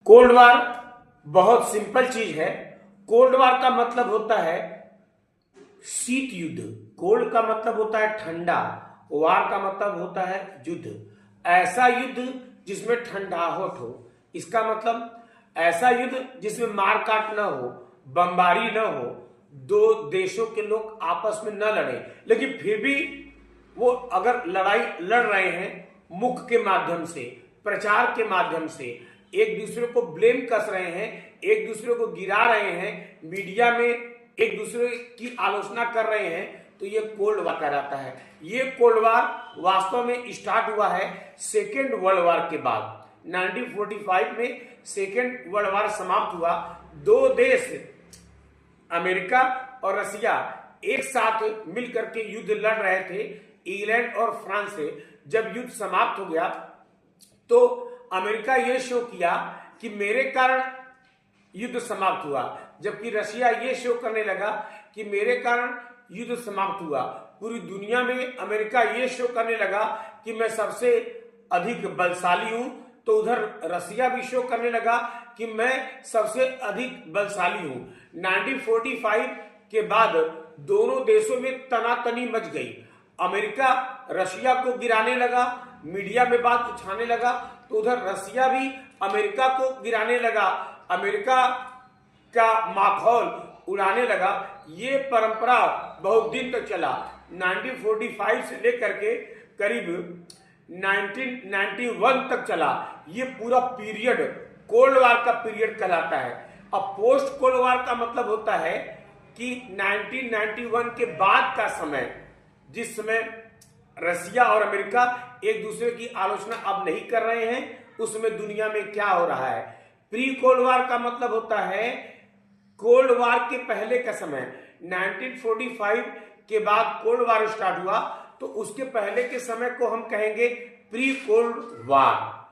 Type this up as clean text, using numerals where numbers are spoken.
Cold war बहुत simple चीज है। कोल्ड वार का मतलब होता है शीत युद्ध। कोल्ड का मतलब होता है ठंडा, वार का मतलब होता है युद्ध। ऐसा युद्ध जिसमें ठंडाहट हो, इसका मतलब ऐसा युद्ध जिसमें मार काट न हो, बमबारी न हो, दो देशों के लोग आपस में न लड़े, लेकिन फिर भी वो अगर लड़ाई लड़ रहे हैं मुख के माध्यम से, प्रचार के माध्यम से, एक दूसरे को ब्लेम कस रहे हैं, एक दूसरे को गिरा रहे हैं, मीडिया में एक दूसरे की आलोचना कर रहे हैं, तो ये कोल्ड वार कहलाता है। ये कोल्ड वार वास्तव में स्टार्ट हुआ है सेकेंड वर्ल्ड वार के बाद। 1945 में सेकेंड वर्ल्ड वार समाप्त हुआ। दो देश अमेरिका और रसिया एक साथ मिलकर के युद्ध लड़ रहे थे इंग्लैंड और फ्रांस से। जब युद्ध समाप्त हो गया तो अमेरिका ये शो किया कि मेरे कारण युद्ध समाप्त हुआ, जबकि रशिया ये शो करने लगा कि मेरे कारण युद्ध समाप्त हुआ। पूरी दुनिया में अमेरिका ये शो करने लगा कि मैं सबसे अधिक बलशाली हूं, तो उधर रसिया भी शो करने लगा कि मैं सबसे अधिक बलशाली हूं। 1945 के बाद दोनों देशों में तनातनी मच गई। अमेरिका रशिया को गिराने लगा, मीडिया में बात उठाने लगा, तो उधर रसिया भी अमेरिका को गिराने लगा, अमेरिका का माहौल उड़ाने लगा। ये परंपरा बहुत दिन तक चला। 1945 से लेकर के करीब 1991 तक चला। ये पूरा पीरियड कोल्ड वार का पीरियड कहलाता है। अब पोस्ट कोल्ड वार का मतलब होता है कि 1991 के बाद का समय, जिस समय रसिया और अमेरिका एक दूसरे की आलोचना अब नहीं कर रहे हैं, उसमें दुनिया में क्या हो रहा है। प्री कोल्ड वार का मतलब होता है कोल्ड वार के पहले का समय। 1945 के बाद कोल्ड वार स्टार्ट हुआ, तो उसके पहले के समय को हम कहेंगे प्री कोल्ड वार।